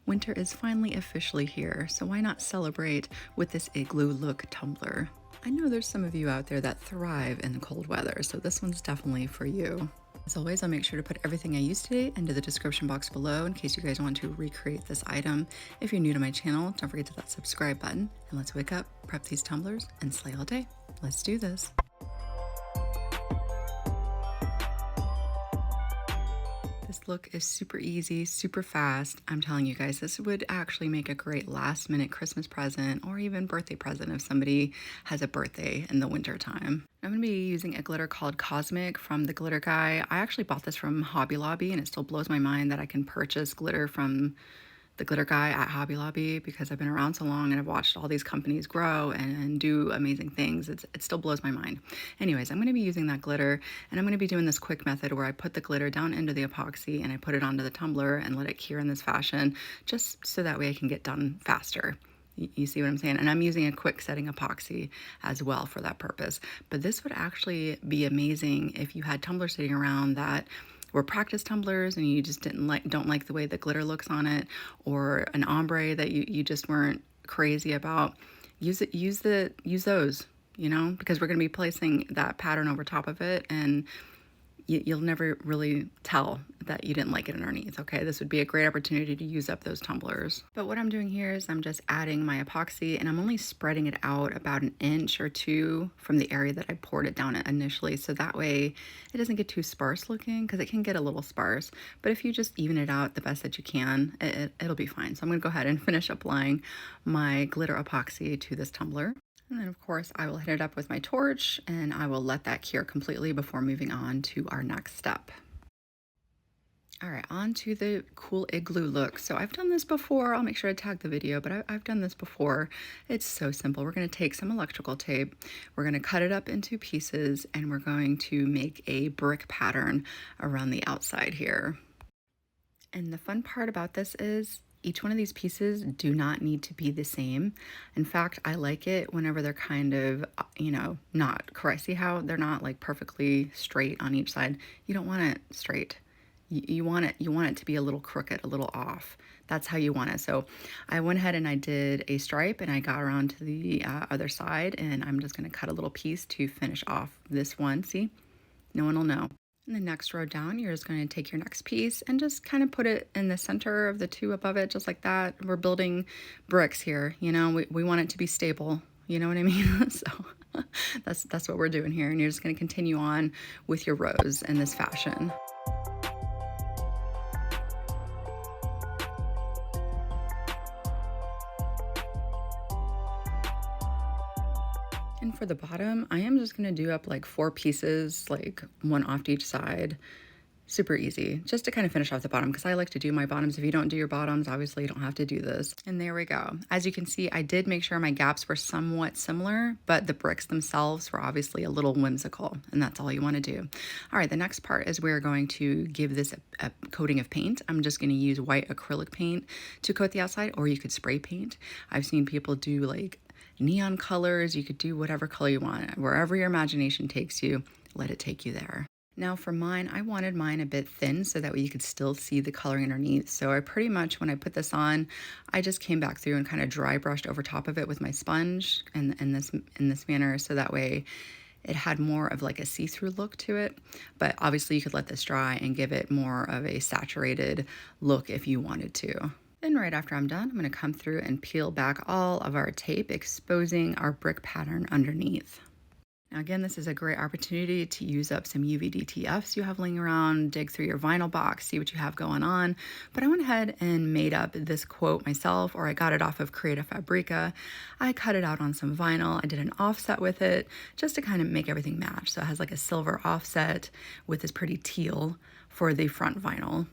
Winter is finally officially here, so why not celebrate with this igloo look tumbler? I know there's some of you out there that thrive in the cold weather, so this one's definitely for you. As always, I'll make sure to put everything I used today into the description box below in case you guys want to recreate this item. If you're new to my channel, don't forget to hit that subscribe button, and let's wake up, prep these tumblers, and slay all day. Let's do this. This look is super easy, super fast. I'm telling you guys, this would actually make a great last minute Christmas present or even birthday present if somebody has a birthday in the winter time. I'm going to be using a glitter called Cosmic from the Glitter Guy. I actually bought this from Hobby Lobby, and it still blows my mind that I can purchase glitter from the Glitter Guy at Hobby Lobby because I've been around so long and I've watched all these companies grow and do amazing things. It still blows my mind. Anyways, I'm going to be using that glitter, and I'm going to be doing this quick method where I put the glitter down into the epoxy and I put it onto the tumbler and let it cure in this fashion, just so that way I can get done faster. You see what I'm saying? And I'm using a quick setting epoxy as well for that purpose. But this would actually be amazing if you had tumblers sitting around that were practice tumblers and you just don't like the way the glitter looks on it, or an ombre that you just weren't crazy about. Use those, you know, because we're going to be placing that pattern over top of it, and you'll never really tell that you didn't like it underneath. Okay, this would be a great opportunity to use up those tumblers. But what I'm doing here is I'm just adding my epoxy, and I'm only spreading it out about an inch or two from the area that I poured it down at initially, so that way it doesn't get too sparse looking, because it can get a little sparse. But if you just even it out the best that you can, it'll be fine. So I'm going to go ahead and finish applying my glitter epoxy to this tumbler. And then of course I will hit it up with my torch, and I will let that cure completely before moving on to our next step. All right, on to the cool igloo look. So I've done this before. I'll make sure to tag the video, but I've done this before. It's so simple. We're going to take some electrical tape. We're going to cut it up into pieces, and we're going to make a brick pattern around the outside here. And the fun part about this is each one of these pieces do not need to be the same. In fact, I like it whenever they're kind of, you know, not correct. See how they're not like perfectly straight on each side? You don't want it straight. You want it to be a little crooked, a little off. That's how you want it. So I went ahead and I did a stripe, and I got around to the other side, and I'm just going to cut a little piece to finish off this one. See? No one will know. In the next row down, you're just going to take your next piece and just kind of put it in the center of the two above it, just like that. We're building bricks here, you know, we want it to be stable, you know what I mean? So that's what we're doing here. And you're just going to continue on with your rows in this fashion. And for the bottom, I am just going to do up like 4 pieces, like one off to each side. Super easy, just to kind of finish off the bottom, because I like to do my bottoms. If you don't do your bottoms, obviously you don't have to do this. And there we go. As you can see, I did make sure my gaps were somewhat similar, but the bricks themselves were obviously a little whimsical, and that's all you want to do. All right, the next part is we're going to give this a coating of paint. I'm just going to use white acrylic paint to coat the outside, or you could spray paint. I've seen people do like neon colors. You could do whatever color you want. Wherever your imagination takes you, let it take you there. Now for mine, I wanted mine a bit thin so that way you could still see the coloring underneath. So I pretty much, when I put this on, I just came back through and kind of dry brushed over top of it with my sponge in this manner, so that way it had more of like a see-through look to it. But obviously you could let this dry and give it more of a saturated look if you wanted to. Then right after I'm done, I'm going to come through and peel back all of our tape, exposing our brick pattern underneath. Now again, this is a great opportunity to use up some UV-DTFs you have laying around, dig through your vinyl box, see what you have going on. But I went ahead and made up this quote myself, or I got it off of Creative Fabrica. I cut it out on some vinyl. I did an offset with it just to kind of make everything match. So it has like a silver offset with this pretty teal for the front vinyl.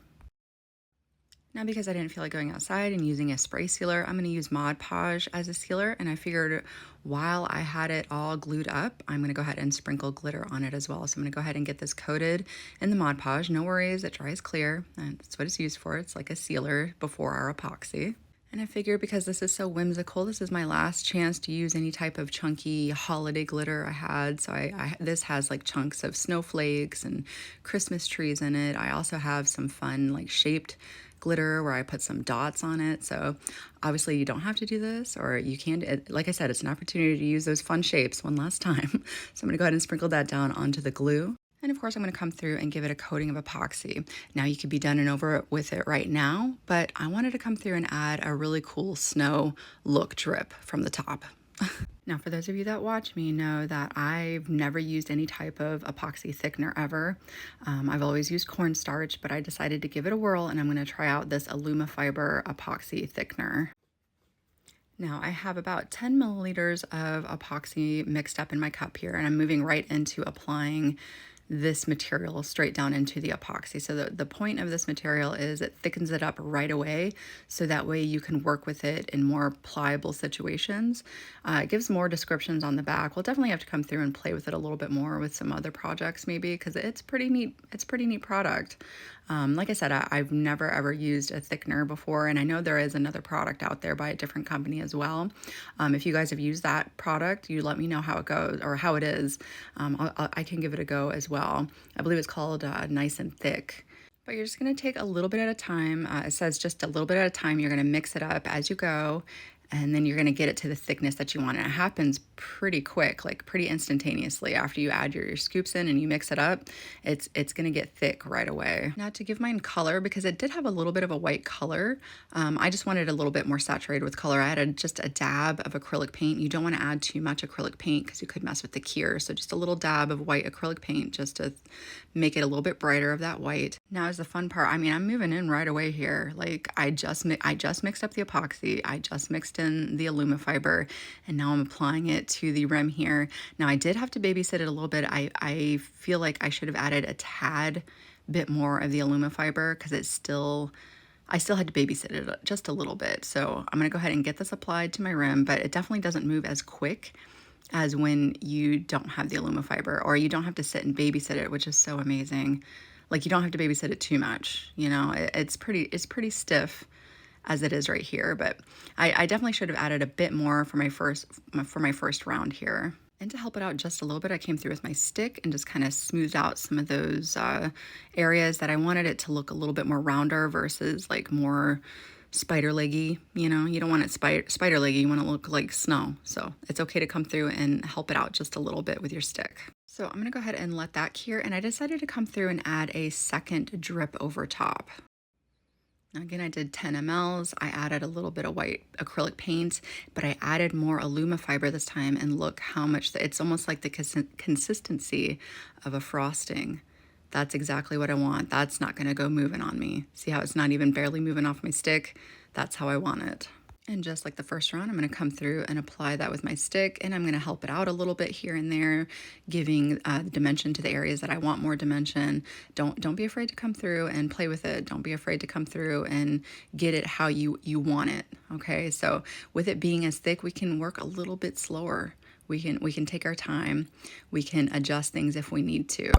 Now, because I didn't feel like going outside and using a spray sealer, I'm going to use Mod Podge as a sealer, and I figured while I had it all glued up, I'm going to go ahead and sprinkle glitter on it as well. So I'm going to go ahead and get this coated in the Mod Podge. No worries, it dries clear, and that's what it's used for. It's like a sealer before our epoxy. And I figured because this is so whimsical, this is my last chance to use any type of chunky holiday glitter I had. So this has like chunks of snowflakes and Christmas trees in it. I also have some fun like shaped glitter where I put some dots on it. So obviously you don't have to do this, or you can, like I said, it's an opportunity to use those fun shapes one last time. So I'm gonna go ahead and sprinkle that down onto the glue. And of course, I'm going to come through and give it a coating of epoxy. Now you could be done and over with it right now, but I wanted to come through and add a really cool snow look drip from the top. Now, for those of you that watch me know that I've never used any type of epoxy thickener ever. I've always used cornstarch, but I decided to give it a whirl, and I'm going to try out this Alumifiber epoxy thickener. Now I have about 10 milliliters of epoxy mixed up in my cup here, and I'm moving right into applying this material straight down into the epoxy. So the point of this material is it thickens it up right away, so that way you can work with it in more pliable situations. It gives more descriptions on the back. We'll definitely have to come through and play with it a little bit more with some other projects maybe, because it's pretty neat. It's a pretty neat product. Like I said, I've never ever used a thickener before, and I know there is another product out there by a different company as well. If you guys have used that product, you let me know how it goes or how it is. I can give it a go as well. I believe it's called Nice and Thick. But you're just going to take a little bit at a time. It says just a little bit at a time. You're going to mix it up as you go, and then you're going to get it to the thickness that you want. And it happens pretty quick, like pretty instantaneously. After you add your scoops in and you mix it up, it's going to get thick right away. Now to give mine color, because it did have a little bit of a white color, I just wanted a little bit more saturated with color. I added just a dab of acrylic paint. You don't want to add too much acrylic paint because you could mess with the cure. So just a little dab of white acrylic paint just to make it a little bit brighter of that white. Now is the fun part. I mean, I'm moving in right away here. Like I just mixed up the epoxy. I just mixed in the Alumifiber, and now I'm applying it to the rim here. Now I did have to babysit it a little bit. I feel like I should have added a tad bit more of the Alumifiber because I still had to babysit it just a little bit. So I'm gonna go ahead and get this applied to my rim, but it definitely doesn't move as quick as when you don't have the Alumifiber, or you don't have to sit and babysit it, which is so amazing. Like you don't have to babysit it too much, you know. It's pretty stiff as it is right here, but I definitely should have added a bit more for my first round here. And to help it out just a little bit, I came through with my stick and just kind of smoothed out some of those areas that I wanted it to look a little bit more rounder versus like more spider leggy. You know, you don't want it spider leggy, you want it to look like snow. So it's okay to come through and help it out just a little bit with your stick. So I'm gonna go ahead and let that cure, and I decided to come through and add a second drip over top. Now again, I did 10 mLs. I added a little bit of white acrylic paint, but I added more Alumifiber this time, and look how much, it's almost like the consistency of a frosting. That's exactly what I want. That's not gonna go moving on me. See how it's not even barely moving off my stick? That's how I want it. And just like the first round, I'm going to come through and apply that with my stick, and I'm going to help it out a little bit here and there, giving dimension to the areas that I want more dimension. Don't be afraid to come through and play with it. Don't be afraid to come through and get it how you want it. Okay, so with it being as thick, we can work a little bit slower. We can take our time. We can adjust things if we need to.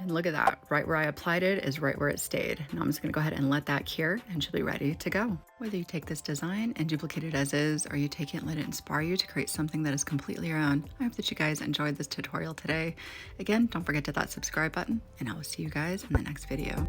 And look at that, right where I applied it is right where it stayed. Now I'm just gonna go ahead and let that cure, and she'll be ready to go. Whether you take this design and duplicate it as is, or you take it and let it inspire you to create something that is completely your own, I hope that you guys enjoyed this tutorial today. Again, don't forget to hit that subscribe button, and I will see you guys in the next video.